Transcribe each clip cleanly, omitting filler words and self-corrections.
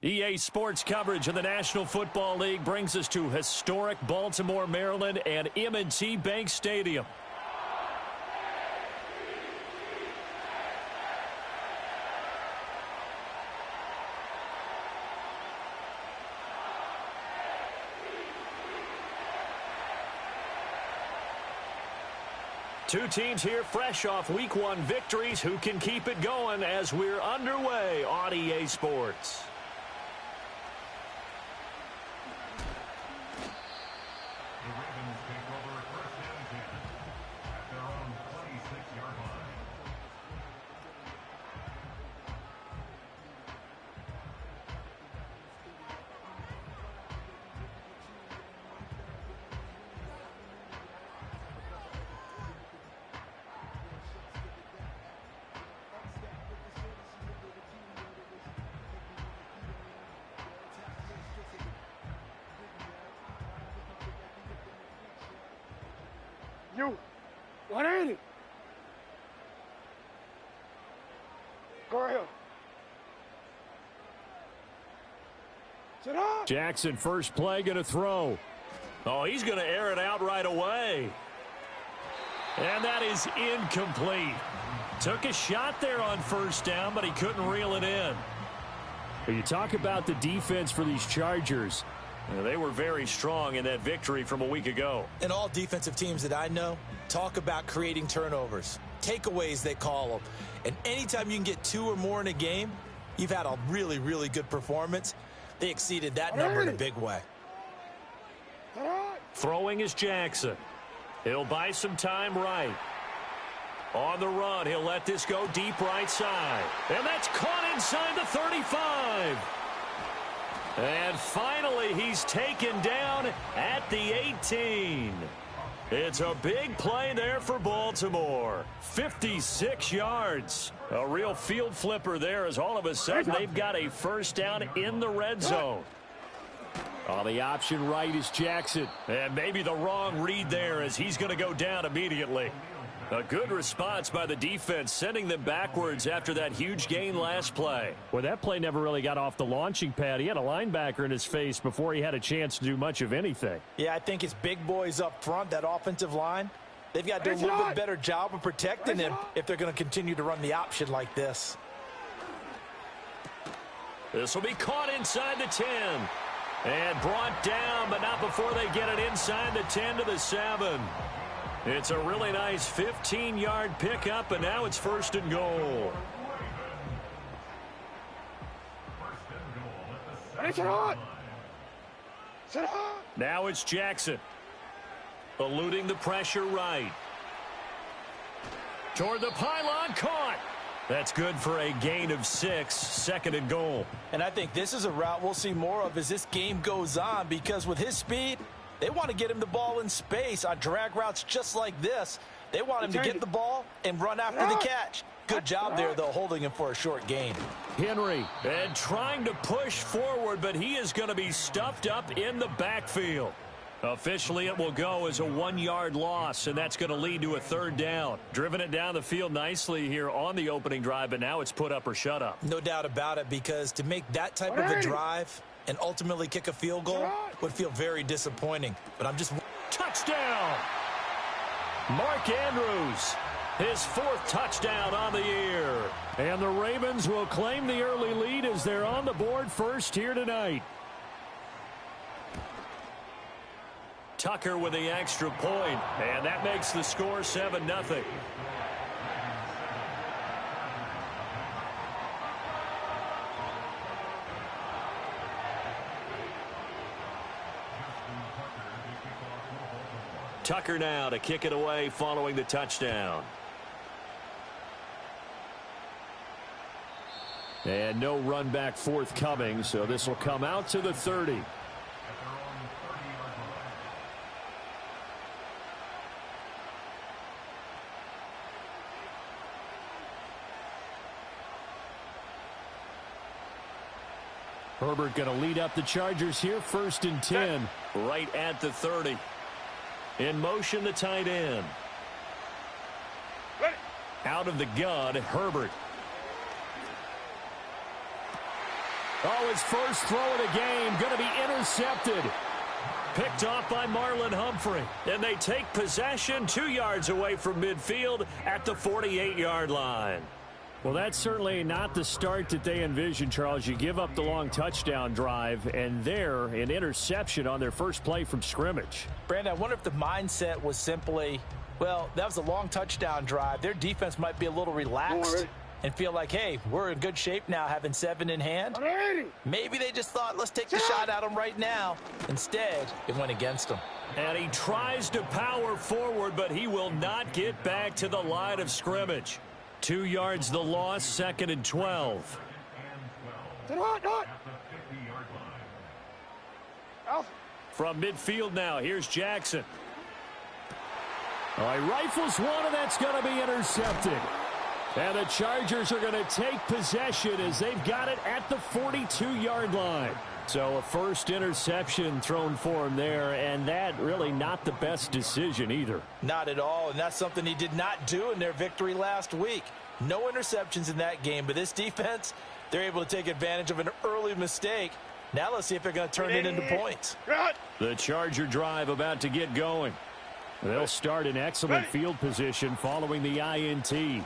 EA Sports coverage of the National Football League brings us to historic Baltimore, Maryland, and M&T Bank Stadium. Two teams here fresh off Week 1 victories. Who can keep it going as we're underway on EA Sports? You, 180. Go ahead. Sit down. Jackson, first play, going to throw. Oh, he's going to air it out right away. And that is incomplete. Took a shot there on first down, but he couldn't reel it in. When you talk about the defense for these Chargers, they were very strong in that victory from a week ago. And all defensive teams that I know talk about creating turnovers. Takeaways, they call them. And anytime you can get 2 or more in a game, you've had a really, really good performance. They exceeded that number in a big way. Throwing is Jackson. He'll buy some time right. On the run, he'll let this go deep right side. And that's caught inside the 35. And finally, he's taken down at the 18. It's a big play there for Baltimore. 56 yards. A real field flipper there as all of a sudden they've got a first down in the red zone. On the option right is Jackson. And maybe the wrong read there as he's going to go down immediately. A good response by the defense, sending them backwards after that huge gain last play. Well, that play never really got off the launching pad. He had a linebacker in his face before he had a chance to do much of anything. Yeah, I think it's big boys up front, that offensive line. They've got to do a little bit better job of protecting him if they're going to continue to run the option like this. This will be caught inside the 10. And brought down, but not before they get it inside the 10 to the 7. It's a really nice 15-yard pickup, and now it's first and goal. Now it's Jackson. Eluding the pressure right. Toward the pylon, caught. That's good for a gain of 6, second and goal. And I think this is a route we'll see more of as this game goes on, because with his speed, they want to get him the ball in space on drag routes just like this. They want him to get the ball and run after the catch. Good job there, though, holding him for a short gain. Henry, and trying to push forward, but he is going to be stuffed up in the backfield. Officially, it will go as a 1-yard loss, and that's going to lead to a third down. Driven it down the field nicely here on the opening drive, but now it's put up or shut up. No doubt about it, because to make that type of a drive and ultimately kick a field goal would feel very disappointing. But I'm just... Touchdown! Mark Andrews, his 4th touchdown on the year. And the Ravens will claim the early lead as they're on the board first here tonight. Tucker with the extra point, and that makes the score 7-0. Tucker now to kick it away following the touchdown. And no run back forthcoming, so this will come out to the 30. Herbert going to lead up the Chargers here, 1st and 10, right at the 30. In motion, the tight end. Out of the gun, Herbert. Oh, his first throw of the game going to be intercepted. Picked off by Marlon Humphrey. And they take possession 2 yards away from midfield at the 48-yard line. Well, that's certainly not the start that they envisioned, Charles. You give up the long touchdown drive, and there, an interception on their first play from scrimmage. Brandon, I wonder if the mindset was simply, well, that was a long touchdown drive. Their defense might be a little relaxed and feel like, hey, we're in good shape now having 7 in hand. Maybe they just thought, let's take the shot at them right now. Instead, it went against them. And he tries to power forward, but he will not get back to the line of scrimmage. 2 yards the loss, 2nd and 12. From midfield now, here's Jackson. Oh, he rifles one, and that's going to be intercepted. And the Chargers are going to take possession as they've got it at the 42-yard line. So a first interception thrown for him there, and that really not the best decision either. Not at all, and that's something he did not do in their victory last week. No interceptions in that game, but this defense, they're able to take advantage of an early mistake. Now let's see if they're going to turn it into points. The Charger drive about to get going. They'll start in excellent field position following the INT.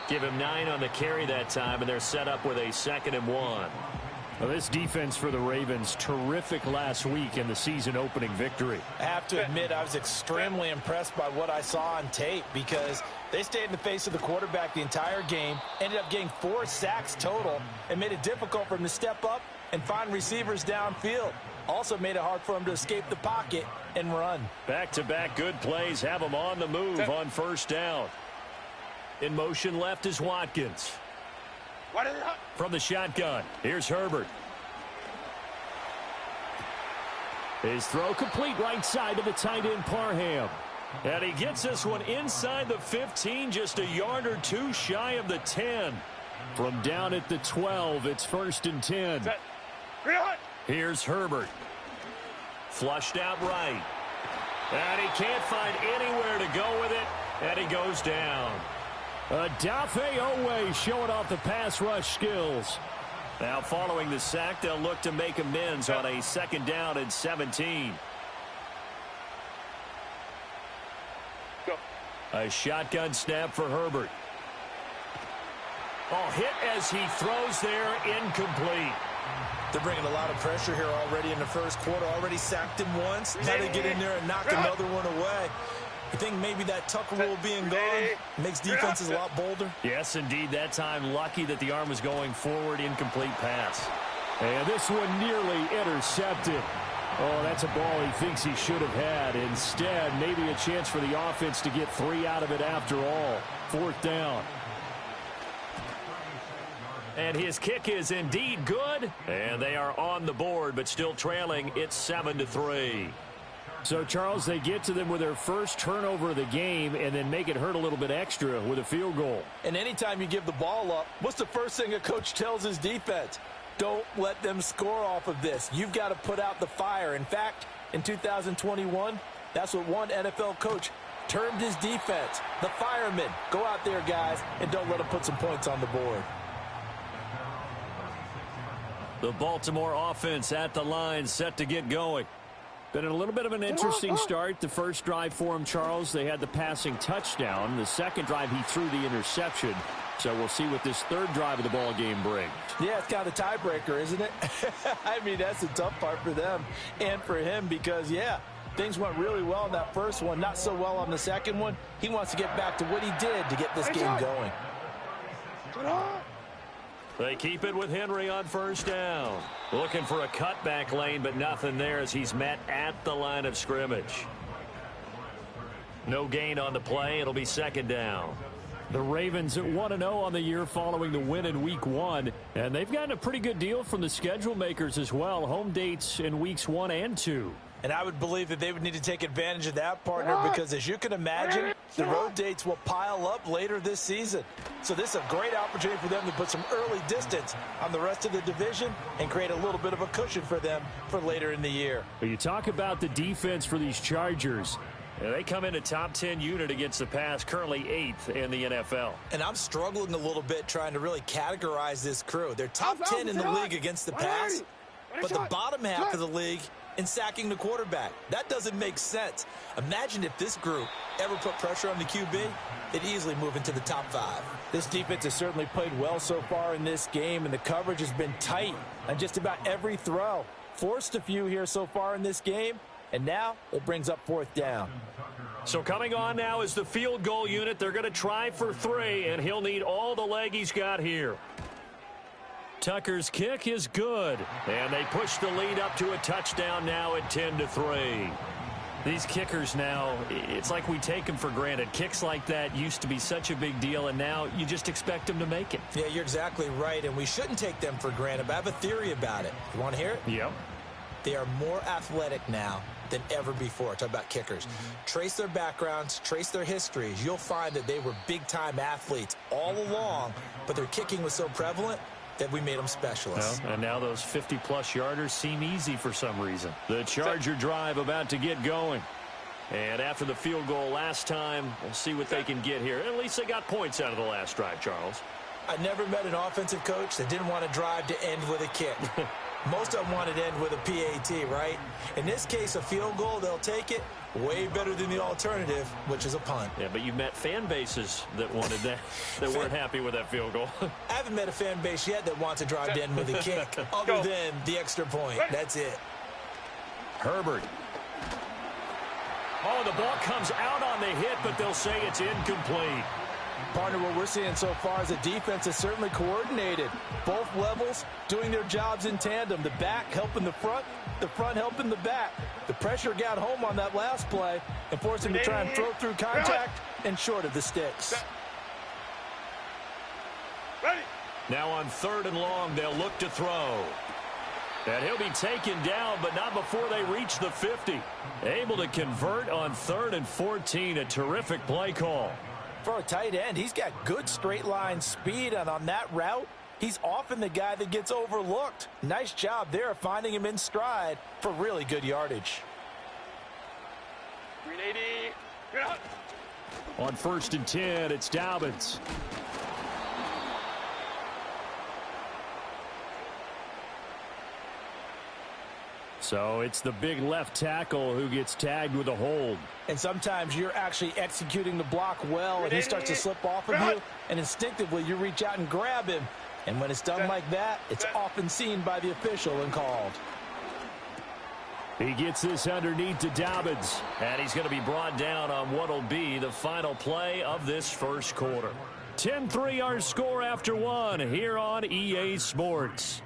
Give him 9 on the carry that time, and they're set up with a 2nd and 1. Well, this defense for the Ravens, terrific last week in the season-opening victory. I have to admit, I was extremely impressed by what I saw on tape because they stayed in the face of the quarterback the entire game, ended up getting 4 sacks total, and made it difficult for him to step up and find receivers downfield. Also made it hard for him to escape the pocket and run. Back-to-back good plays have him on the move on first down. In motion left is Watkins. From the shotgun, here's Herbert. His throw complete right side to the tight end Parham. And he gets this one inside the 15, just a yard or 2 shy of the 10. From down at the 12, it's 1st and 10. Here's Herbert. Flushed out right. And he can't find anywhere to go with it, and he goes down. Dafe Owe showing off the pass rush skills. Now following the sack, they'll look to make amends on a 2nd down and 17. A shotgun snap for Herbert. Oh, hit as he throws there, incomplete. They're bringing a lot of pressure here already in the first quarter. Already sacked him once. Now they get in there and knock another one away. You think maybe that tuck rule being gone makes defenses a lot bolder? Yes, indeed. That time, lucky that the arm was going forward, incomplete pass. And this one nearly intercepted. Oh, that's a ball he thinks he should have had. Instead, maybe a chance for the offense to get 3 out of it after all. 4th down. And his kick is indeed good. And they are on the board, but still trailing. It's 7-3. So, Charles, they get to them with their first turnover of the game and then make it hurt a little bit extra with a field goal. And anytime you give the ball up, what's the first thing a coach tells his defense? Don't let them score off of this. You've got to put out the fire. In fact, in 2021, that's what one NFL coach termed his defense. The firemen. Go out there, guys, and don't let them put some points on the board. The Baltimore offense at the line, set to get going. Been a little bit of an interesting start. The first drive for him, Charles, they had the passing touchdown. The second drive, he threw the interception. So we'll see what this third drive of the ball game brings. Yeah, it's kind of a tiebreaker, isn't it? I mean, that's the tough part for them and for him because, yeah, things went really well in that first one, not so well on the second one. He wants to get back to what he did to get this game going. They keep it with Henry on first down. Looking for a cutback lane, but nothing there as he's met at the line of scrimmage. No gain on the play. It'll be 2nd down. The Ravens at 1-0 on the year following the win in Week 1. And they've gotten a pretty good deal from the schedule makers as well. Home dates in Weeks 1 and 2. And I would believe that they would need to take advantage of that, partner, because as you can imagine, the road dates will pile up later this season. So this is a great opportunity for them to put some early distance on the rest of the division and create a little bit of a cushion for them for later in the year. But you talk about the defense for these Chargers. Yeah, they come in a top 10 unit against the pass, currently 8th in the NFL. And I'm struggling a little bit trying to really categorize this crew. They're top 10 in the league against the pass, but the bottom half of the league in sacking the quarterback. That doesn't make sense. Imagine if this group ever put pressure on the QB, they'd easily move into the top 5. This defense has certainly played well so far in this game, and the coverage has been tight on just about every throw. Forced a few here so far in this game, and now it brings up 4th down. So coming on now is the field goal unit. They're going to try for 3, and he'll need all the leg he's got here. Tucker's kick is good, and they push the lead up to a touchdown now at 10-3. These kickers now, it's like we take them for granted. Kicks like that used to be such a big deal, and now you just expect them to make it. Yeah, you're exactly right, and we shouldn't take them for granted, but I have a theory about it. You want to hear it? Yep. They are more athletic now than ever before. Talk about kickers. Trace their backgrounds, trace their histories. You'll find that they were big-time athletes all along, but their kicking was so prevalent that we made them specialists. Well, and now those 50-plus yarders seem easy for some reason. The Charger drive about to get going. And after the field goal last time, we'll see what they can get here. At least they got points out of the last drive, Charles. I never met an offensive coach that didn't want to drive to end with a kick. Most of them wanted to end with a PAT, right? In this case, a field goal, they'll take it. Way better than the alternative, which is a punt. Yeah, but you've met fan bases that wanted that, that weren't happy with that field goal. I haven't met a fan base yet that wants to drive to end with a kick, other than the extra point. That's it. Herbert. Oh, the ball comes out on the hit, but they'll say it's incomplete. Partner, what we're seeing so far is the defense is certainly coordinated. Both levels doing their jobs in tandem. The back helping the front helping the back. The pressure got home on that last play and forced him to try and throw through contact and short of the sticks. Now on 3rd and long, they'll look to throw. And he'll be taken down, but not before they reach the 50. Able to convert on 3rd and 14. A terrific play call. For a tight end, he's got good straight line speed, and on that route, he's often the guy that gets overlooked. Nice job there finding him in stride for really good yardage. 380. On 1st and 10, it's Dreamerz. So it's the big left tackle who gets tagged with a hold. And sometimes you're actually executing the block well, and he starts to slip off of you, and instinctively you reach out and grab him. And when it's done like that, it's often seen by the official and called. He gets this underneath to Dreamerz, and he's going to be brought down on what will be the final play of this first quarter. 10-3 our score after 1 here on EA Sports.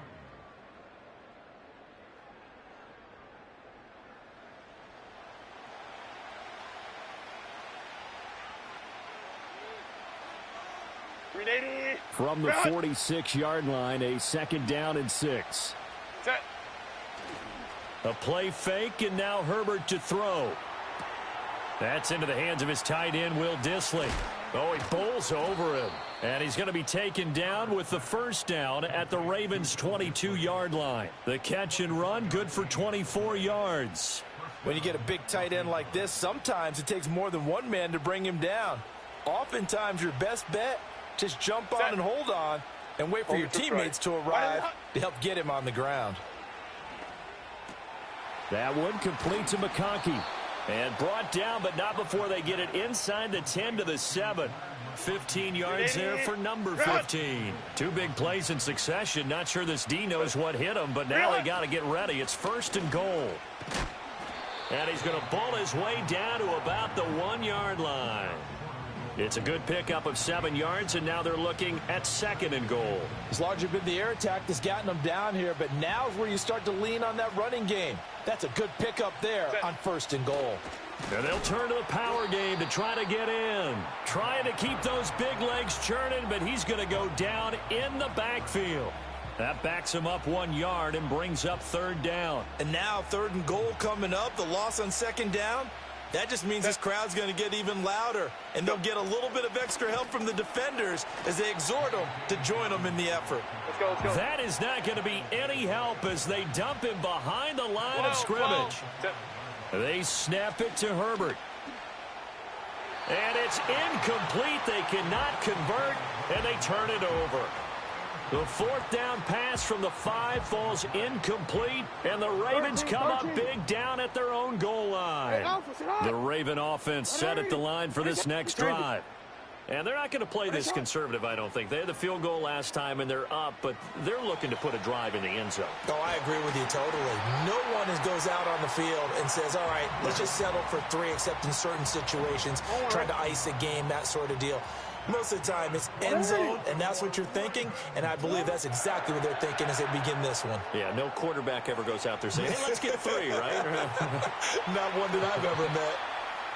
From the 46-yard line, a 2nd down and 6. A play fake, and now Herbert to throw. That's into the hands of his tight end, Will Dissly. Oh, he bowls over him. And he's going to be taken down with the 1st down at the Ravens' 22-yard line. The catch and run, good for 24 yards. When you get a big tight end like this, sometimes it takes more than one man to bring him down. Oftentimes, your best bet, just jump on and hold on and wait for your teammates to arrive to help get him on the ground. That one complete to McConkey. And brought down, but not before they get it inside the 10 to the 7. 15 yards there for number 15. 2 big plays in succession. Not sure this D knows what hit him, but now they got to get ready. It's 1st and goal. And he's going to ball his way down to about the 1-yard line. It's a good pickup of 7 yards, and now they're looking at 2nd and goal. It's largely been the air attack that's gotten them down here, but now is where you start to lean on that running game. That's a good pickup there on 1st and goal. And they'll turn to the power game to try to get in. Trying to keep those big legs churning, but he's going to go down in the backfield. That backs him up 1 yard and brings up 3rd down. And now 3rd and goal coming up, the loss on 2nd down. That just means this crowd's going to get even louder, and they'll get a little bit of extra help from the defenders as they exhort them to join them in the effort. Let's go. That is not going to be any help as they dump him behind the line of scrimmage. They snap it to Herbert. And it's incomplete. They cannot convert, and they turn it over. The fourth down pass from the 5 falls incomplete, and the Ravens come up big down at their own goal line. The Raven offense set at the line for this next drive. And they're not going to play this conservative, I don't think. They had the field goal last time, and they're up, but they're looking to put a drive in the end zone. Oh, I agree with you totally. No one goes out on the field and says, all right, let's just settle for 3, except in certain situations, trying to ice a game, that sort of deal. Most of the time, it's end zone, and that's what you're thinking, and I believe that's exactly what they're thinking as they begin this one. Yeah, no quarterback ever goes out there saying, hey, let's get 3, right? Not one that I've ever met.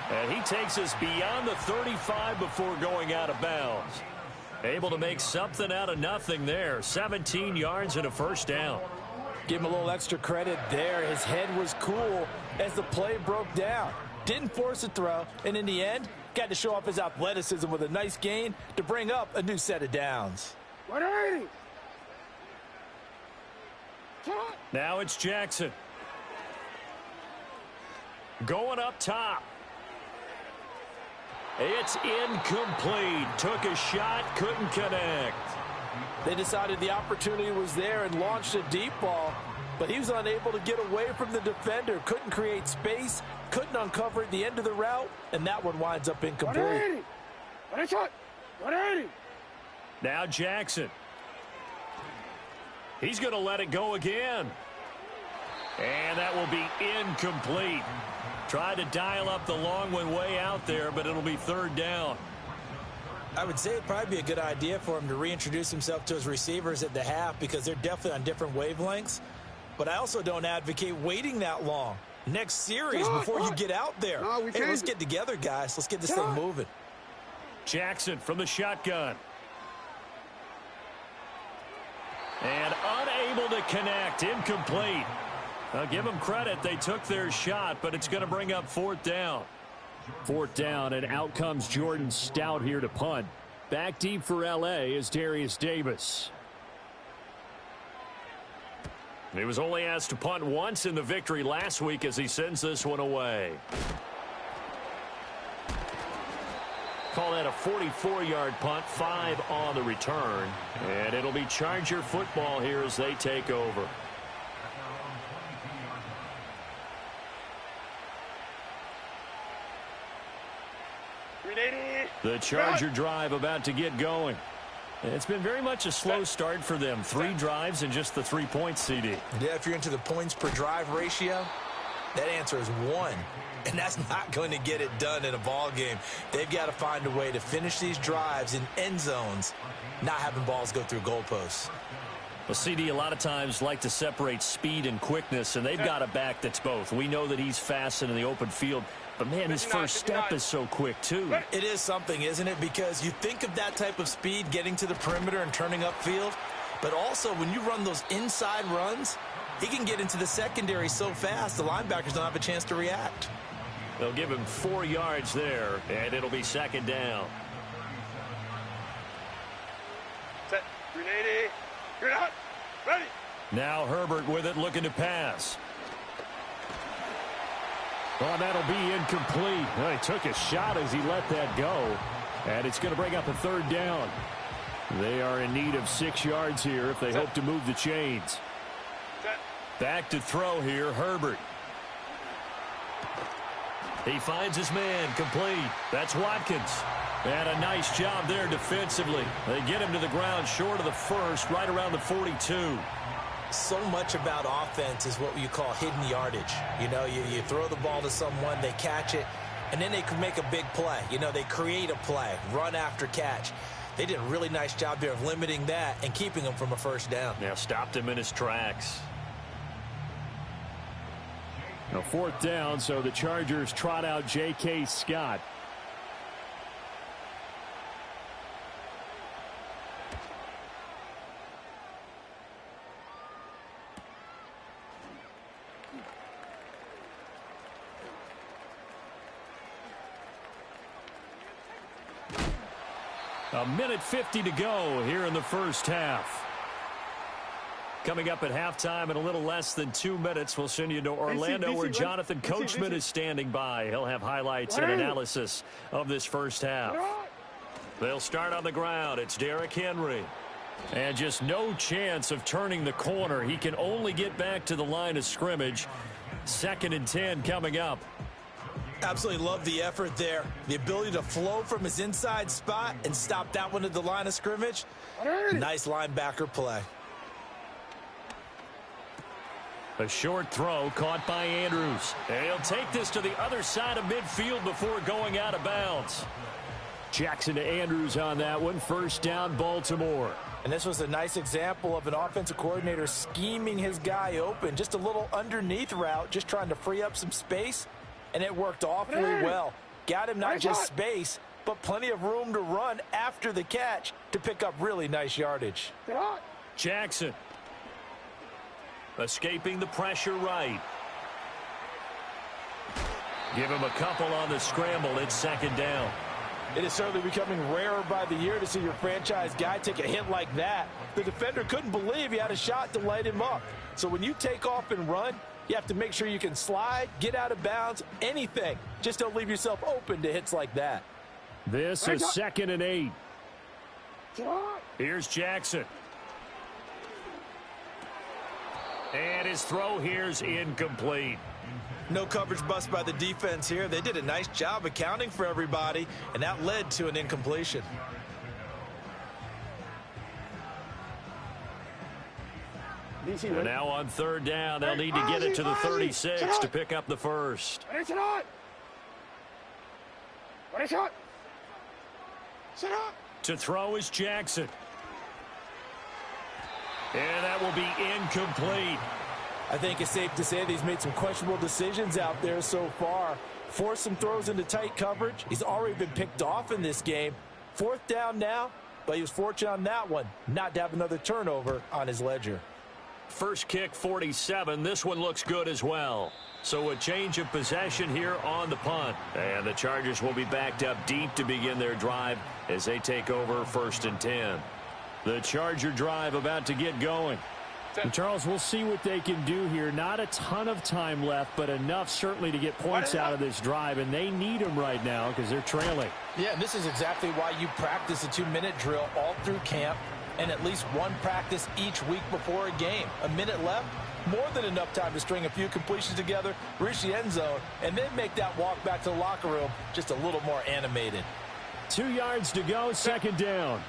And he takes us beyond the 35 before going out of bounds. Able to make something out of nothing there. 17 yards and a first down. Give him a little extra credit there. His head was cool as the play broke down. Didn't force a throw, and in the end, got to show off his athleticism with a nice gain to bring up a new set of downs. Now it's Jackson. Going up top. It's incomplete. Took a shot, couldn't connect. They decided the opportunity was there and launched a deep ball, but he was unable to get away from the defender. Couldn't create space, couldn't uncover at the end of the route, and that one winds up incomplete. Now Jackson. He's going to let it go again. And that will be incomplete. Tried to dial up the long one way out there, but it'll be third down. I would say it'd probably be a good idea for him to reintroduce himself to his receivers at the half because they're definitely on different wavelengths. But I also don't advocate waiting that long. Next series before you get out there. Hey, let's get together, guys. Let's get this thing moving. Jackson from the shotgun. And unable to connect. Incomplete. I'll give them credit. They took their shot, but it's going to bring up fourth down. Fourth down, and out comes Jordan Stout here to punt. Back deep for L.A. is Darius Davis. He was only asked to punt once in the victory last week as he sends this one away. Call that a 44-yard punt, 5 on the return. And it'll be Charger football here as they take over. The Charger drive about to get going. It's been very much a slow start for them. 3 drives and just the 3 points, CD. Yeah, if you're into the points per drive ratio, that answer is 1. And that's not going to get it done in a ball game. They've got to find a way to finish these drives in end zones, not having balls go through goalposts. Well, CD, a lot of times like to separate speed and quickness, and they've got a back that's both. We know that he's fast in the open field, but, man, his first step is so quick, too. It is something, isn't it? Because you think of that type of speed getting to the perimeter and turning upfield, but also when you run those inside runs, he can get into the secondary so fast the linebackers don't have a chance to react. They'll give him 4 yards there, and it'll be second down. Set. 380. You're out. Ready. Now Herbert with it, looking to pass. Well, that'll be incomplete. Well, he took a shot as he let that go. And it's going to bring up a third down. They are in need of 6 yards here if they hope to move the chains. Back to throw here, Herbert. He finds his man, complete. That's Watkins. And a nice job there defensively. They get him to the ground short of the first, right around the 42. So much about offense is what you call hidden yardage. You know, you throw the ball to someone, they catch it, and then they can make a big play. You know, they create a play, run after catch. They did a really nice job there of limiting that and keeping him from a first down. Now stopped him in his tracks. Now fourth down, so the Chargers trot out J.K. Scott. A minute 50 to go here in the first half. Coming up at halftime in a little less than 2 minutes, we'll send you to Orlando where Jonathan Coachman is standing by. He'll have highlights and analysis of this first half. They'll start on the ground. It's Derrick Henry. And just no chance of turning the corner. He can only get back to the line of scrimmage. 2nd and 10 coming up. Absolutely love the effort there. The ability to flow from his inside spot and stop that one at the line of scrimmage. Nice linebacker play. A short throw caught by Andrews. And he'll take this to the other side of midfield before going out of bounds. Jackson to Andrews on that one. First down, Baltimore. And this was a nice example of an offensive coordinator scheming his guy open. Just a little underneath route, just trying to free up some space. And it worked awfully well. Got him not just space, but plenty of room to run after the catch to pick up really nice yardage. Jackson. Escaping the pressure right. Give him a couple on the scramble. It's 2nd down. It is certainly becoming rarer by the year to see your franchise guy take a hit like that. The defender couldn't believe he had a shot to light him up. So when you take off and run, you have to make sure you can slide, get out of bounds, anything. Just don't leave yourself open to hits like that. This is 2nd and 8. Here's Jackson. And his throw here's incomplete. No coverage bust by the defense here. They did a nice job accounting for everybody, and that led to an incompletion. And now on 3rd down, they'll need to get it to the 36 to pick up the first. To throw is Jackson. And that will be incomplete. I think it's safe to say that he's made some questionable decisions out there so far. Forced some throws into tight coverage. He's already been picked off in this game. 4th down now, but he was fortunate on that one not to have another turnover on his ledger. First kick, 47. This one looks good as well. So a change of possession here on the punt. And the Chargers will be backed up deep to begin their drive as they take over 1st and 10. The Charger drive about to get going. And Charles, we'll see what they can do here. Not a ton of time left, but enough certainly to get points out of this drive, and they need them right now because they're trailing. Yeah, and this is exactly why you practice a 2-minute drill all through camp and at least one practice each week before a game. A minute left, more than enough time to string a few completions together, reach the end zone, and then make that walk back to the locker room just a little more animated. 2 yards to go, 2nd down.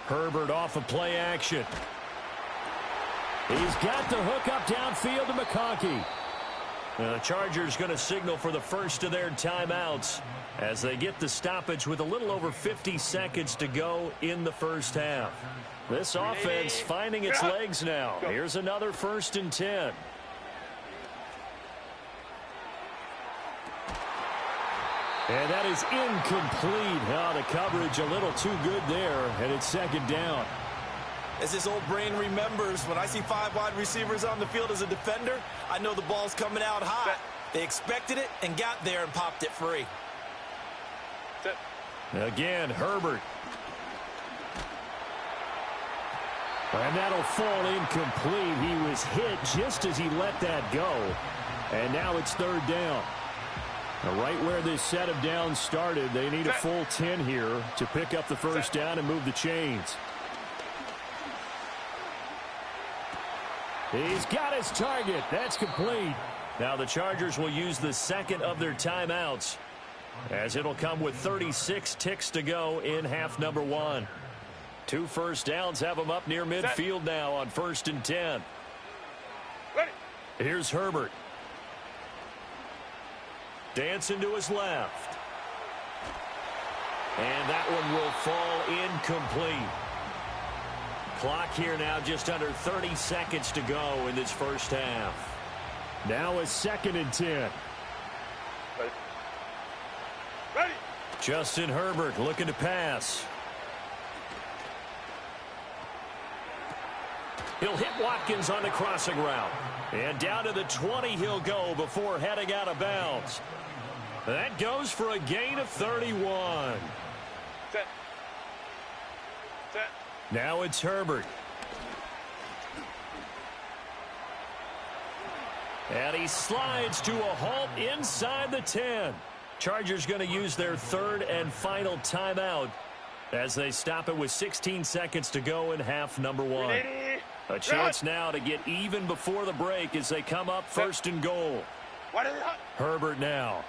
Herbert off of play action. He's got the hook up downfield to McConkey. The Chargers going to signal for the first of their timeouts as they get the stoppage with a little over 50 seconds to go in the first half. This offense finding its legs now. Here's another 1st and 10. And that is incomplete. Oh, the coverage a little too good there, and it's 2nd down. As this old brain remembers, when I see 5 wide receivers on the field as a defender, I know the ball's coming out hot. They expected it and got there and popped it free. Again, Herbert. And that'll fall incomplete. He was hit just as he let that go. And now it's 3rd down. Right where this set of downs started, they need a full 10 here to pick up the first down and move the chains. He's got his target. That's complete. Now the Chargers will use the 2nd of their timeouts as it'll come with 36 ticks to go in half number 1. 2 first downs have them up near midfield now on 1st and 10. Here's Herbert. Dancing to his left. And that one will fall incomplete. Clock here now just under 30 seconds to go in this first half. Now a 2nd and 10. Ready. Justin Herbert looking to pass. He'll hit Watkins on the crossing route. And down to the 20 he'll go before heading out of bounds. That goes for a gain of 31. Set. Now it's Herbert. And he slides to a halt inside the 10. Chargers going to use their third and final timeout as they stop it with 16 seconds to go in half number one. A chance now to get even before the break as they come up first and goal. Herbert now.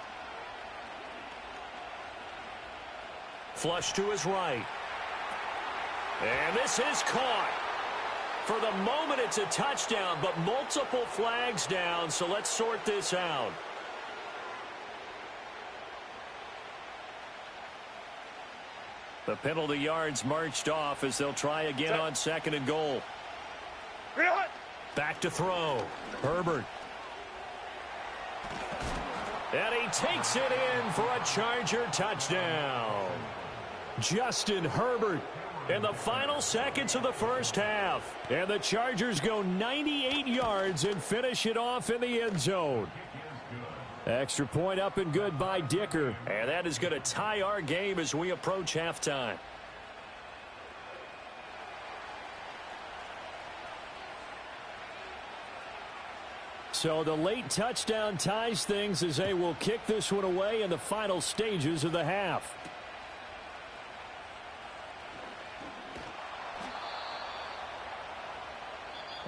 Flush to his right. And this is caught. For the moment, it's a touchdown, but multiple flags down, so let's sort this out. The penalty yards marched off as they'll try again on second and goal. Back to throw. Herbert. And he takes it in for a Charger touchdown. Justin Herbert in the final seconds of the first half. And the Chargers go 98 yards and finish it off in the end zone. Extra point up and good by Dicker. And that is going to tie our game as we approach halftime. So the late touchdown ties things as they will kick this one away in the final stages of the half.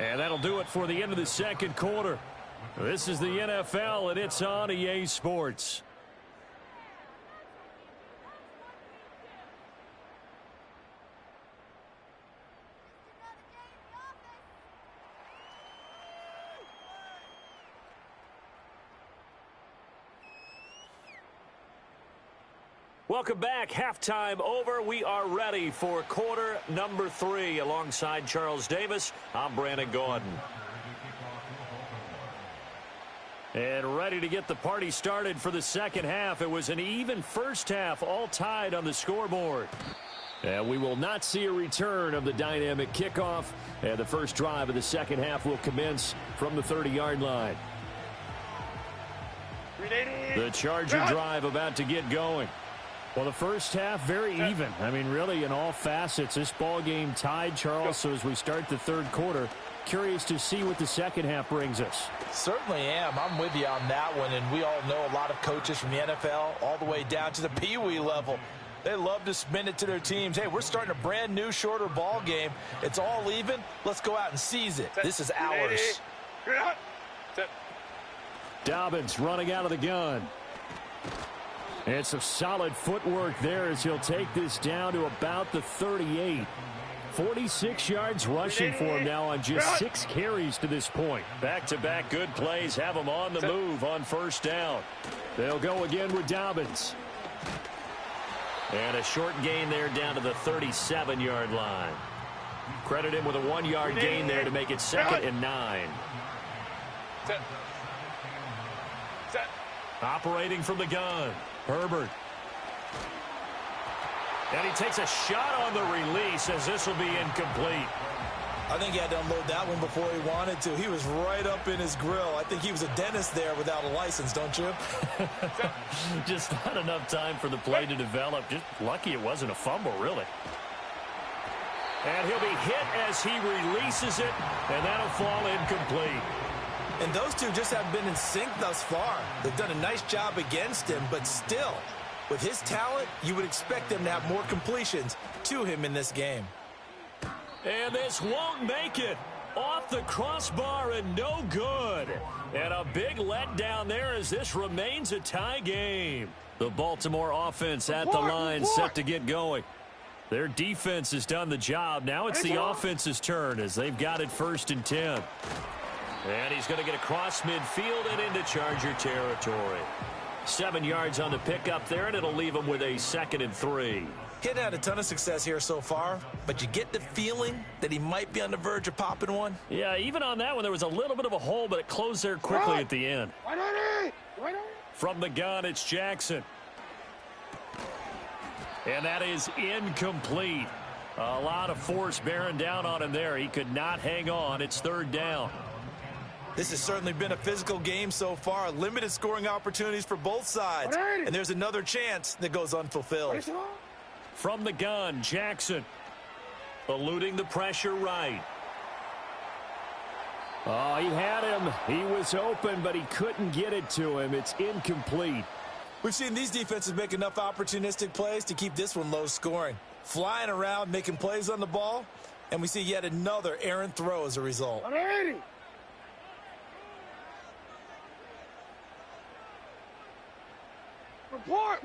And that'll do it for the end of the second quarter. This is the NFL, and it's on EA Sports. Welcome back. Halftime over. We are ready for quarter number 3. Alongside Charles Davis, I'm Brandon Gordon. And ready to get the party started for the second half. It was an even first half, all tied on the scoreboard. And we will not see a return of the dynamic kickoff. And the first drive of the second half will commence from the 30-yard line. The Charger drive about to get going. Well, the first half, very even. I mean, really, in all facets, this ball game tied, Charles. So as we start the third quarter, curious to see what the second half brings us. Certainly am. I'm with you on that one. And we all know a lot of coaches from the NFL all the way down to the Pee Wee level. They love to spin it to their teams. Hey, we're starting a brand new, shorter ball game. It's all even. Let's go out and seize it. This is ours. Dobbins running out of the gun. And some solid footwork there as he'll take this down to about the 38. 46 yards rushing for him now on just 6 carries to this point. Back-to-back good plays have him on the move on first down. They'll go again with Dobbins. And a short gain there down to the 37-yard line. Credit him with a 1-yard gain there to make it 2nd and 9. Operating from the gun. Herbert. And he takes a shot on the release as this will be incomplete. I think he had to unload that one before he wanted to. He was right up in his grill. I think he was a dentist there without a license, don't you? Just not enough time for the play to develop. Just lucky it wasn't a fumble, really. And he'll be hit as he releases it, and that'll fall incomplete. And those two just haven't been in sync thus far. They've done a nice job against him, but still, with his talent, you would expect them to have more completions to him in this game. And this won't make it. Off the crossbar and no good. And a big letdown there as this remains a tie game. The Baltimore offense at the line set to get going. Their defense has done the job. Now it's the offense's turn as they've got it 1st and 10. And he's going to get across midfield and into Charger territory. 7 yards on the pickup there, and it'll leave him with a 2nd and 3. He hadn't had a ton of success here so far, but you get the feeling that he might be on the verge of popping one. Yeah, even on that one, there was a little bit of a hole, but it closed there quickly at the end. From the gun, it's Jackson. And that is incomplete. A lot of force bearing down on him there. He could not hang on. It's 3rd down. This has certainly been a physical game so far. Limited scoring opportunities for both sides. And there's another chance that goes unfulfilled. From the gun, Jackson. eluding the pressure right. Oh, he had him. He was open, but he couldn't get it to him. It's incomplete. We've seen these defenses make enough opportunistic plays to keep this one low scoring. Flying around, making plays on the ball, and we see yet another errant throw as a result. 180. Report.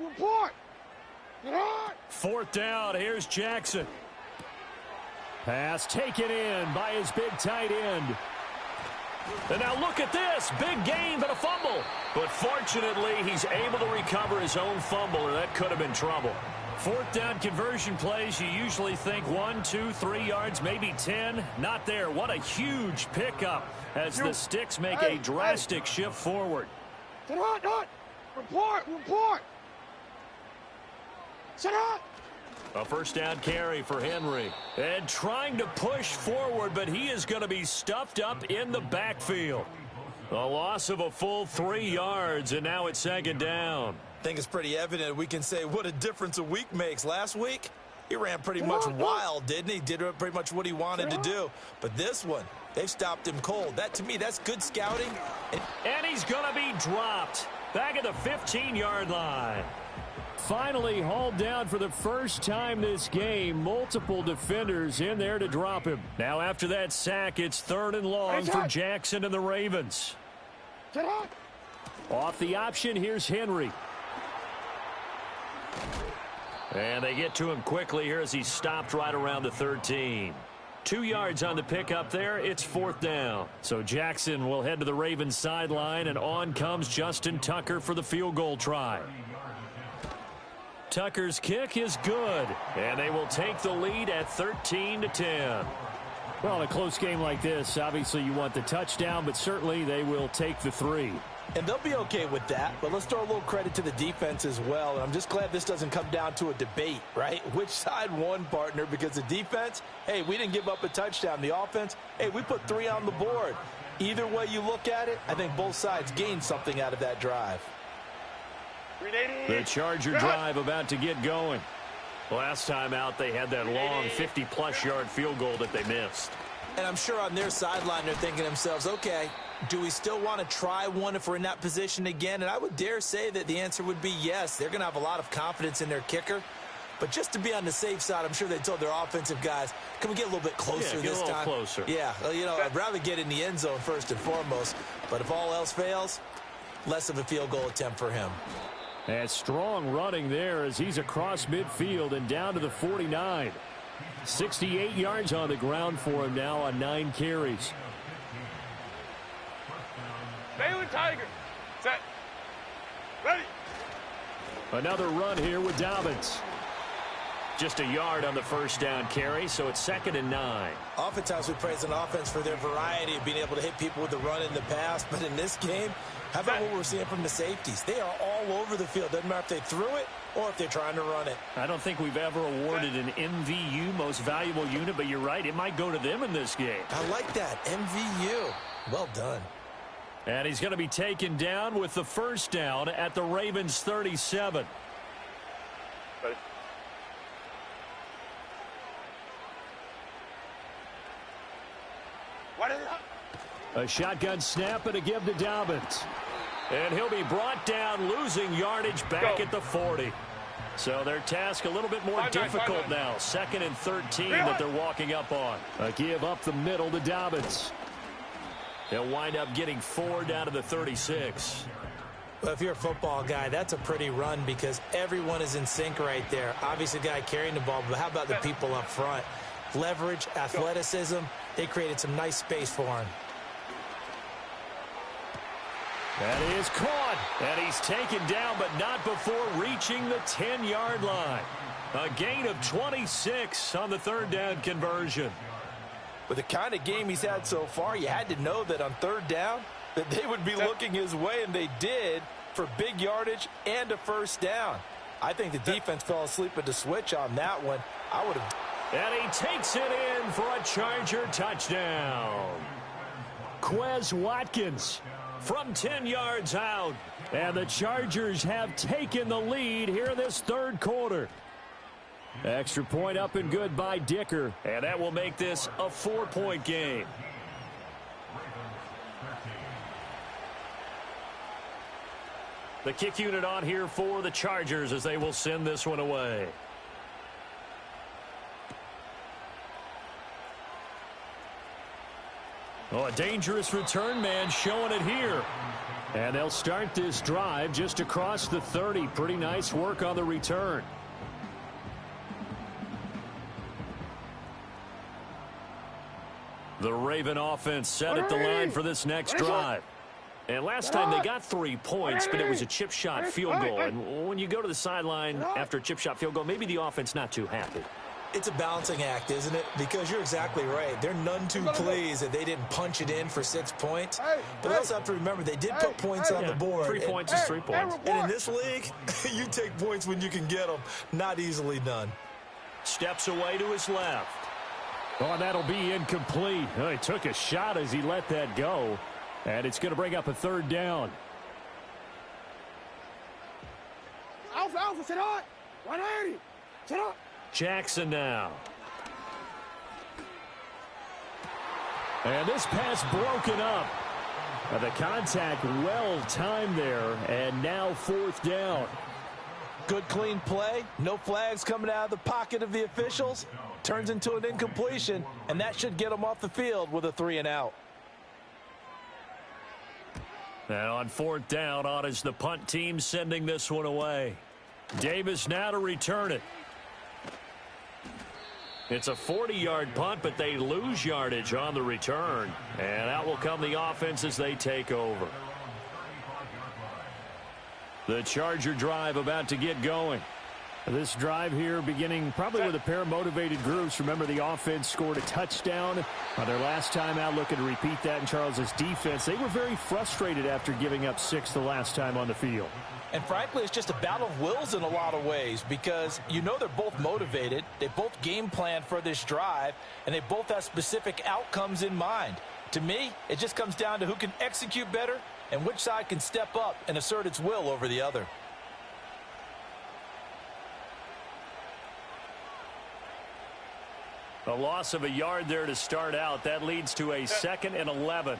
Get on. 4th down. Here's Jackson. Pass taken in by his big tight end. And now look at this. Big gain, but a fumble. But fortunately, he's able to recover his own fumble, or that could have been trouble. 4th down conversion plays, you usually think 1, 2, 3 yards, maybe 10. Not there. What a huge pickup as the Sticks make a drastic shift forward. Get on. Report. Sit on. A 1st down carry for Henry. And trying to push forward, but he is going to be stuffed up in the backfield. A loss of a full 3 yards, and now it's 2nd down. I think it's pretty evident we can say what a difference a week makes. Last week, he ran pretty much wild, didn't he? Did pretty much what he wanted to do. But this one, they've stopped him cold. That, to me, that's good scouting. And he's going to be dropped back at the 15-yard line. Finally hauled down for the first time this game. Multiple defenders in there to drop him. Now after that sack, it's 3rd and long for Jackson and the Ravens. Get on. Off the option, here's Henry. And they get to him quickly here as he stopped right around the 13. 2 yards on the pickup there. It's 4th down. So Jackson will head to the Ravens sideline, and on comes Justin Tucker for the field goal try. Tucker's kick is good, and they will take the lead at 13-10. Well, in a close game like this, obviously you want the touchdown, but certainly they will take the 3. And they'll be okay with that, but let's throw a little credit to the defense as well. And I'm just glad this doesn't come down to a debate, right? Which side won, partner? Because the defense, hey, we didn't give up a touchdown. The offense, hey, we put 3 on the board. Either way you look at it, I think both sides gained something out of that drive. The Charger drive about to get going. Last time out, they had that long 50-plus yard field goal that they missed. And I'm sure on their sideline they're thinking to themselves, okay, do we still want to try one if we're in that position again? And I would dare say that the answer would be yes. They're going to have a lot of confidence in their kicker. But just to be on the safe side, I'm sure they told their offensive guys, can we get a little bit closer this time? Closer. Yeah, you know, I'd rather get in the end zone first and foremost. But if all else fails, less of a field goal attempt for him. And strong running there as he's across midfield and down to the 49. 68 yards on the ground for him now on 9 carries. Bailey Tiger. Set. Ready. Another run here with Dobbins. Just a yard on the 1st down carry, so it's 2nd and 9. Oftentimes we praise an offense for their variety of being able to hit people with the run in the pass, but in this game, how about what we're seeing from the safeties? They are all over the field. Doesn't matter if they threw it or if they're trying to run it. I don't think we've ever awarded an MVU, most valuable unit, but you're right, it might go to them in this game. I like that, MVU. Well done. And he's going to be taken down with the 1st down at the Ravens 37. Ready. What is it? A shotgun snap and a give to Dobbins. And he'll be brought down, losing yardage back at the 40. So their task a little bit more difficult now. 2nd and 13 that they're walking up on. A give up the middle to Dobbins. They'll wind up getting 4 down to the 36. Well, if you're a football guy, that's a pretty run because everyone is in sync right there. Obviously, the guy carrying the ball, but how about the people up front? Leverage, athleticism, they created some nice space for him. That is caught, and he's taken down, but not before reaching the 10-yard line. A gain of 26 on the 3rd down conversion. With the kind of game he's had so far, you had to know that on 3rd down, that they would be looking his way, and they did for big yardage and a 1st down. I think the defense fell asleep at the switch on that one. I would have. And he takes it in for a Charger touchdown. Quez Watkins from 10 yards out. And the Chargers have taken the lead here in this 3rd quarter. Extra point up and good by Dicker. And that will make this a 4-point game. The kick unit on here for the Chargers as they will send this one away. Oh, a dangerous return man showing it here. And they'll start this drive just across the 30. Pretty nice work on the return. The Raven offense set at the line for this next drive. And last time they got 3 points, but it was a chip shot field goal. And when you go to the sideline after a chip shot field goal, maybe the offense not too happy. It's a balancing act, isn't it? Because you're exactly right. They're none too pleased that they didn't punch it in for 6 points. But they also have to remember they did put points on the board. 3 points is 3 points. And in this league, you take points when you can get them. Not easily done. Steps away to his left. Oh, that'll be incomplete. Oh, he took a shot as he let that go. And it's going to bring up a 3rd down. Alpha, sit on. 180. Sit on. Jackson now. And this pass broken up. The contact well timed there. And now 4th down. Good clean play. No flags coming out of the pocket of the officials. Turns into an incompletion. And that should get them off the field with a 3-and-out. And on 4th down, on is the punt team sending this one away. Davis now to return it. It's a 40-yard punt, but they lose yardage on the return. And out will come the offense as they take over. The Charger drive about to get going. This drive here beginning probably with a pair of motivated groups. Remember, the offense scored a touchdown on their last time out. Looking to repeat that in Charles's defense. They were very frustrated after giving up 6 the last time on the field. And frankly, it's just a battle of wills in a lot of ways because you know they're both motivated. They both game plan for this drive, and they both have specific outcomes in mind. To me, it just comes down to who can execute better and which side can step up and assert its will over the other. A loss of a yard there to start out. That leads to a 2nd and 11.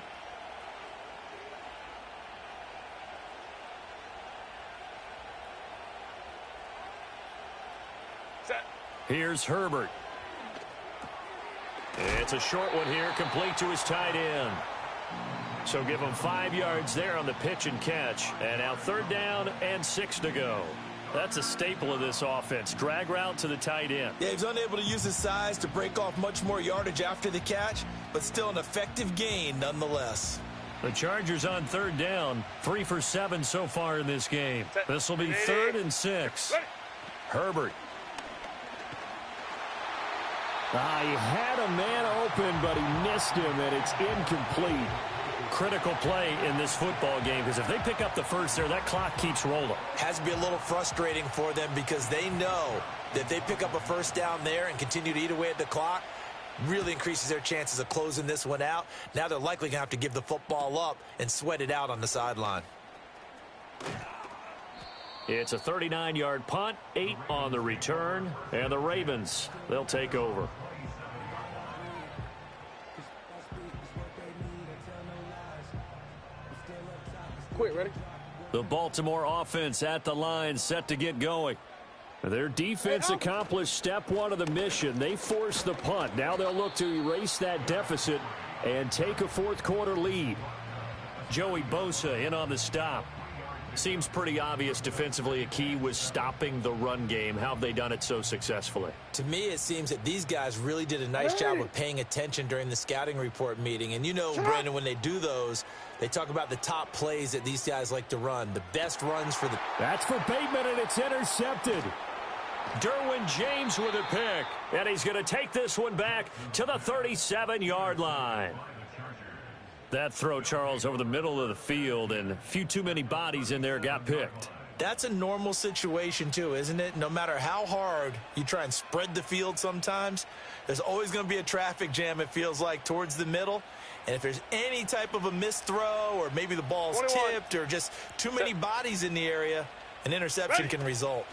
Here's Herbert. It's a short one here, complete to his tight end. So give him 5 yards there on the pitch and catch. And now 3rd down and 6 to go. That's a staple of this offense. Drag route to the tight end. Yeah, he's unable to use his size to break off much more yardage after the catch, but still an effective gain nonetheless. The Chargers on 3rd down, 3 for 7 so far in this game. This will be 3rd and 6. Herbert. He had a man open, but he missed him, and it's incomplete. Critical play in this football game because if they pick up the first there, that clock keeps rolling. Has to be a little frustrating for them because they know that if they pick up a 1st down there and continue to eat away at the clock, really increases their chances of closing this one out. Now they're likely going to have to give the football up and sweat it out on the sideline. It's a 39-yard punt, 8 on the return, and the Ravens, they'll take over. Quick, ready? The Baltimore offense at the line, set to get going. Their defense accomplished step 1 of the mission. They forced the punt. Now they'll look to erase that deficit and take a 4th quarter lead. Joey Bosa in on the stop. Seems pretty obvious defensively a key was stopping the run game. How have they done it so successfully? To me, it seems that these guys really did a nice job of paying attention during the scouting report meeting. And you know, Brandon, when they do those, they talk about the top plays that these guys like to run, the best runs for the... That's for Bateman, and it's intercepted. Derwin James with a pick, and he's going to take this one back to the 37-yard line. That throw, Charles, over the middle of the field, and a few too many bodies in there got picked. That's a normal situation, too, isn't it? No matter how hard you try and spread the field sometimes, there's always going to be a traffic jam, it feels like, towards the middle. And if there's any type of a missed throw or maybe the ball's tipped or just too many bodies in the area, an interception can result.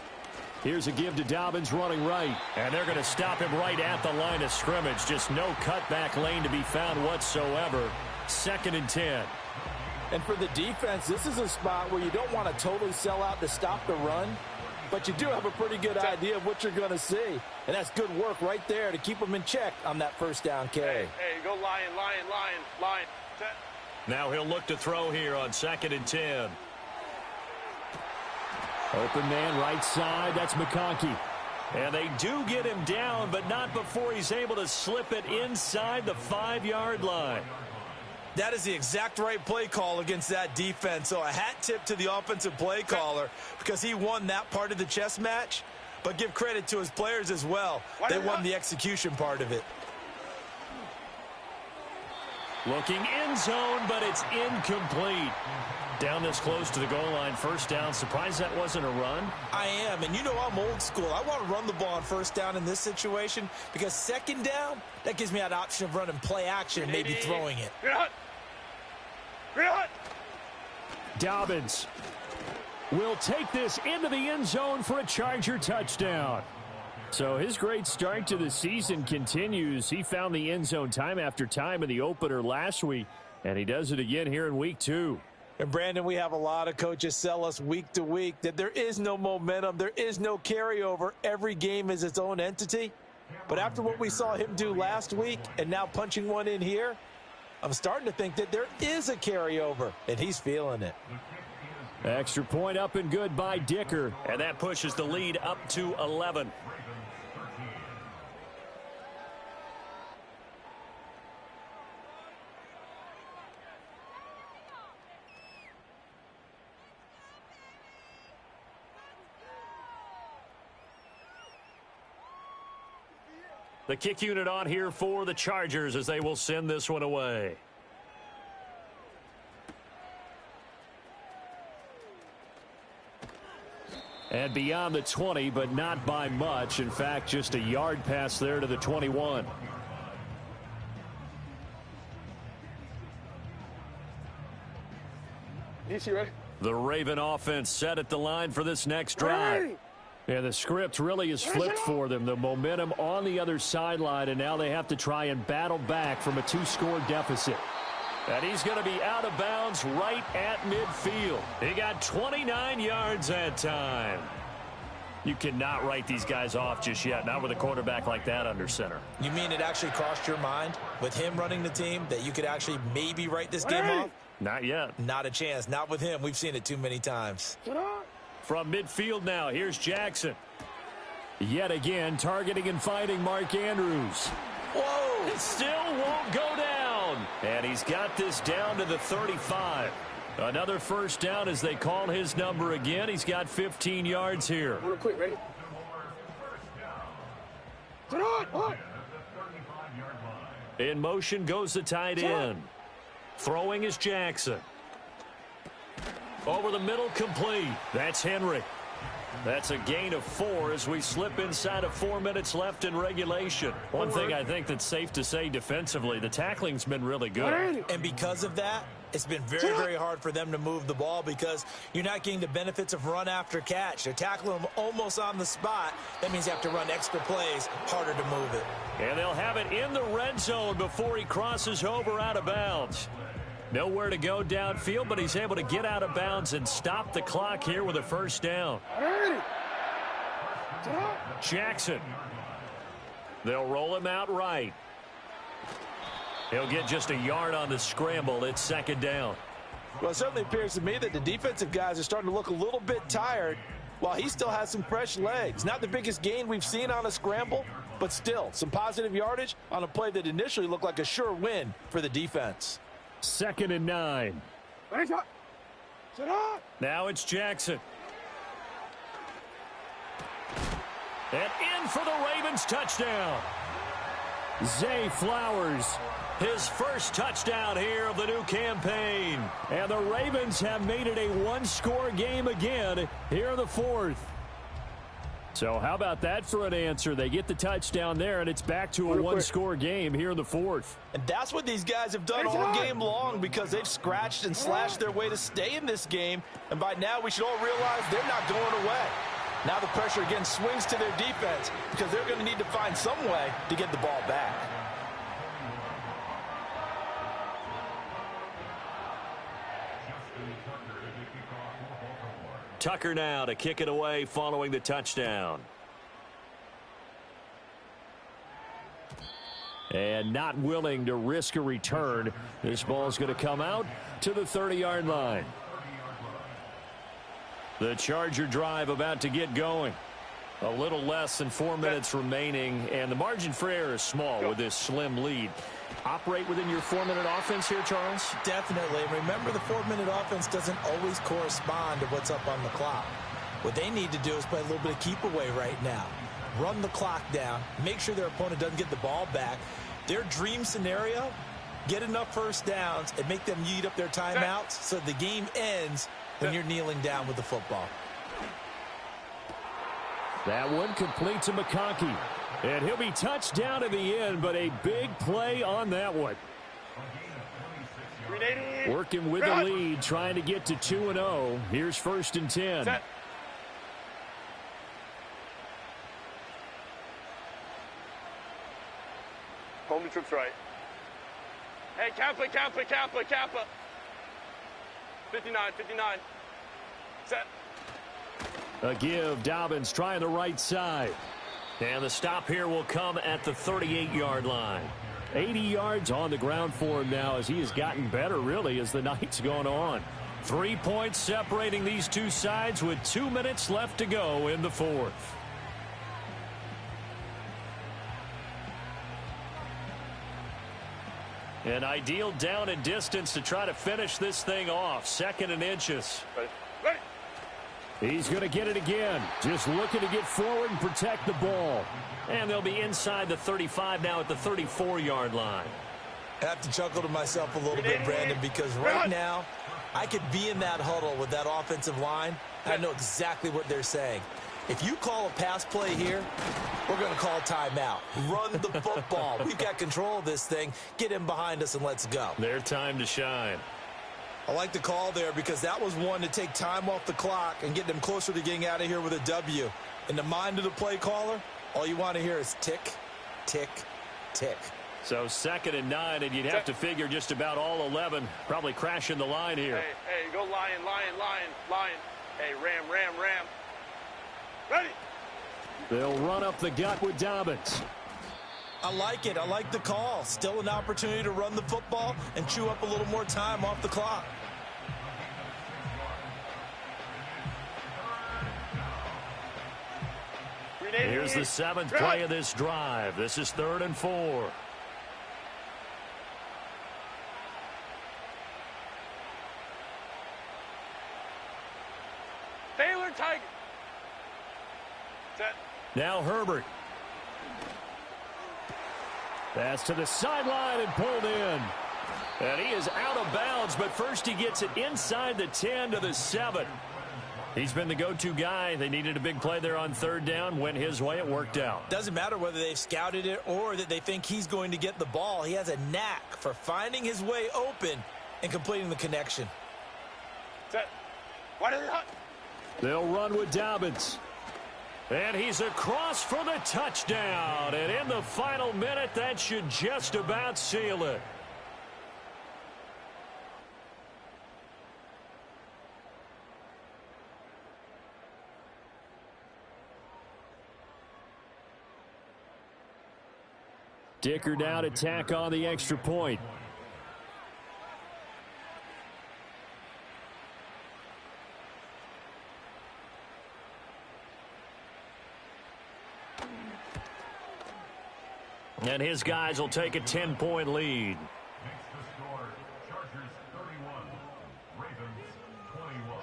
Here's a give to Dobbins running right. And they're going to stop him right at the line of scrimmage. Just no cutback lane to be found whatsoever. 2nd and 10. And for the defense, this is a spot where you don't want to totally sell out to stop the run, but you do have a pretty good idea of what you're going to see. And that's good work right there to keep them in check on that first down carry. Hey, go lion. Set. Now he'll look to throw here on 2nd and 10. Open man right side. That's McConkey. And they do get him down, but not before he's able to slip it inside the 5-yard line. That is the exact right play call against that defense. So a hat tip to the offensive play caller because he won that part of the chess match. But give credit to his players as well. They won the execution part of it. Looking end zone, but it's incomplete. Down this close to the goal line, first down. Surprised that wasn't a run? I am, and you know I'm old school. I want to run the ball on first down in this situation because 2nd down, that gives me that option of running play action and maybe throwing it. Dobbins will take this into the end zone for a Charger touchdown. So his great start to the season continues. He found the end zone time after time in the opener last week, and he does it again here in week 2. And, Brandon, we have a lot of coaches sell us week to week that there is no momentum, there is no carryover. Every game is its own entity. But after what we saw him do last week and now punching one in here, I'm starting to think that there is a carryover, and he's feeling it. Extra point up and good by Dicker. And that pushes the lead up to 11. The kick unit on here for the Chargers as they will send this one away. And beyond the 20, but not by much. In fact, just a yard pass there to the 21. DC, ready? The Raven offense set at the line for this next drive. Ready? Yeah, the script really is flipped for them. The momentum on the other sideline, and now they have to try and battle back from a 2-score deficit. And he's going to be out of bounds right at midfield. He got 29 yards that time. You cannot write these guys off just yet, not with a quarterback like that under center. You mean it actually crossed your mind with him running the team that you could actually maybe write this game off? Not yet. Not a chance. Not with him. We've seen it too many times. From midfield now, here's Jackson. Yet again, targeting and fighting Mark Andrews. Whoa! It still won't go down. And he's got this down to the 35. Another first down as they call his number again. He's got 15 yards here. Real quick, ready? Sit on! In motion goes the tight end. Throwing is Jackson. Over the middle, complete. That's Henry. That's a gain of 4 as we slip inside of 4 minutes left in regulation. One thing I think that's safe to say defensively, the tackling's been really good. And because of that, it's been very, very hard for them to move the ball because you're not getting the benefits of run after catch. They're tackling them almost on the spot. That means you have to run extra plays, harder to move it. And they'll have it in the red zone before he crosses over out of bounds. Nowhere to go downfield, but he's able to get out of bounds and stop the clock here with a first down. Jackson. They'll roll him out right. He'll get just a yard on the scramble. It's second down. Well, it certainly appears to me that the defensive guys are starting to look a little bit tired while he still has some fresh legs. Not the biggest gain we've seen on a scramble, but still some positive yardage on a play that initially looked like a sure win for the defense. 2nd and 9. Now it's Jackson. And in for the Ravens touchdown. Zay Flowers. His first touchdown here of the new campaign. And the Ravens have made it a 1-score game again here in the 4th. So how about that for an answer? They get the touchdown there, and it's back to a 1-score game here in the 4th. And that's what these guys have done all game long because they've scratched and slashed their way to stay in this game. And by now we should all realize they're not going away. Now the pressure again swings to their defense because they're going to need to find some way to get the ball back. Tucker now to kick it away following the touchdown. And not willing to risk a return. This ball's going to come out to the 30-yard line. The Charger drive about to get going. A little less than 4 minutes remaining, and the margin for error is small with this slim lead. Operate within your 4-minute offense here, Charles? Definitely. Remember, the 4-minute offense doesn't always correspond to what's up on the clock. What they need to do is play a little bit of keep away right now. Run the clock down. Make sure their opponent doesn't get the ball back. Their dream scenario, get enough first downs and make them eat up their timeouts so the game ends when you're kneeling down with the football. That one complete to McConkey. And he'll be touched down at the end, but a big play on that one. Working with the lead, trying to get to 2-0. Here's 1st and 10. Set. Home trips right. Hey, Kappa. 59. Set. A give. Dobbins trying the right side. And the stop here will come at the 38-yard line. 80 yards on the ground for him now as he has gotten better, really, as the night's gone on. 3 points separating these two sides with 2 minutes left to go in the fourth. An ideal down and distance to try to finish this thing off. 2nd and inches. Ready. He's going to get it again. Just looking to get forward and protect the ball. And they'll be inside the 35 now at the 34-yard line. I have to chuckle to myself a little bit, Brandon, because right now I could be in that huddle with that offensive line. I know exactly what they're saying. If you call a pass play here, we're going to call timeout. Run the football. We've got control of this thing. Get him behind us and let's go. Their time to shine. I like the call there because that was one to take time off the clock and get them closer to getting out of here with a W. In the mind of the play caller, all you want to hear is tick, tick, tick. So 2nd and 9, and you'd have to figure just about all 11 probably crashing the line here. Hey, go lion. Hey, ram. Ready. They'll run up the gut with Dobbins. I like it. I like the call. Still an opportunity to run the football and chew up a little more time off the clock. Here's the 7th play of this drive. This is 3rd and 4. Taylor Tiger. Set. Now Herbert. Pass to the sideline and pulled in. And he is out of bounds, but first he gets it inside the 10 to the 7. He's been the go-to guy. They needed a big play there on 3rd down. Went his way. It worked out. Doesn't matter whether they've scouted it or that they think he's going to get the ball. He has a knack for finding his way open and completing the connection. Set. What is it? They'll run with Dobbins. And he's across for the touchdown. And in the final minute, that should just about seal it. Dicker down to tack on the extra point. And his guys will take a 10-point lead. Makes the score Chargers 31, Ravens 21.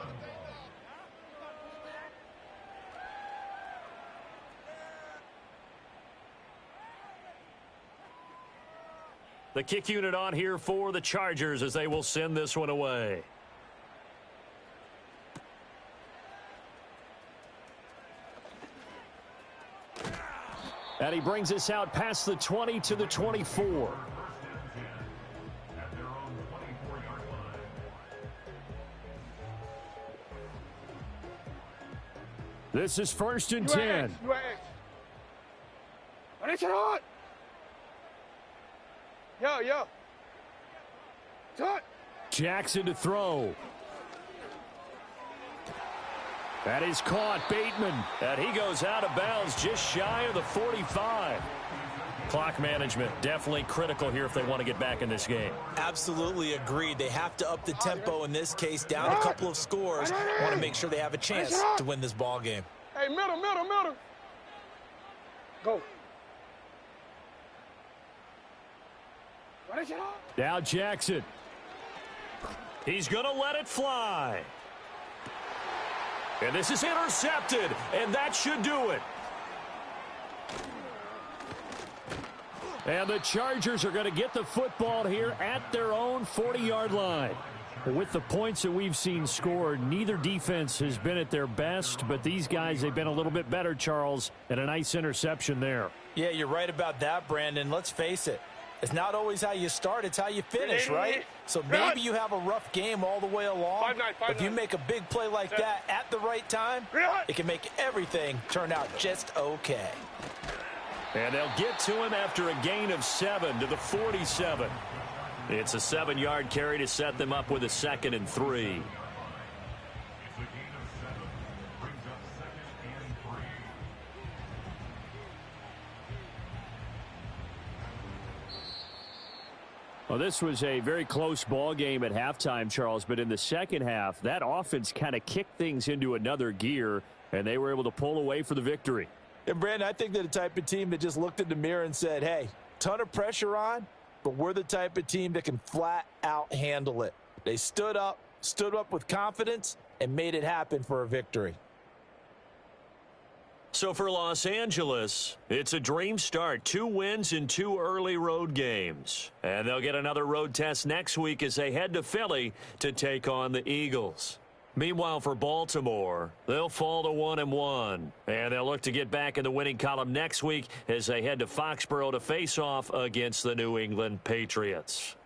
The kick unit on here for the Chargers as they will send this one away. And he brings us out past the 20 to the 24. At their own 24-yard line. This is 1st and 10. Jackson to throw. That is caught. Bateman. And he goes out of bounds just shy of the 45. Clock management definitely critical here if they want to get back in this game. Absolutely agreed. They have to up the tempo in this case, down a couple of scores. Want to make sure they have a chance to win this ball game. Hey, middle. Go. Now Jackson. He's going to let it fly. And this is intercepted, and that should do it. And the Chargers are going to get the football here at their own 40-yard line. With the points that we've seen scored, neither defense has been at their best, but these guys, they've been a little bit better, Charles, and a nice interception there. Yeah, you're right about that, Brandon. Let's face it. It's not always how you start, it's how you finish, right? So maybe you have a rough game all the way along. If you make a big play like that at the right time, it can make everything turn out just okay. And they'll get to him after a gain of 7 to the 47. It's a 7-yard carry to set them up with a 2nd and 3. Well, this was a very close ball game at halftime, Charles, but in the second half, that offense kind of kicked things into another gear, and they were able to pull away for the victory. And, Brandon, I think they're the type of team that just looked in the mirror and said, hey, ton of pressure on, but we're the type of team that can flat out handle it. They stood up with confidence, and made it happen for a victory. So for Los Angeles, it's a dream start. 2 wins in 2 early road games. And they'll get another road test next week as they head to Philly to take on the Eagles. Meanwhile, for Baltimore, they'll fall to 1-1. And they'll look to get back in the winning column next week as they head to Foxborough to face off against the New England Patriots.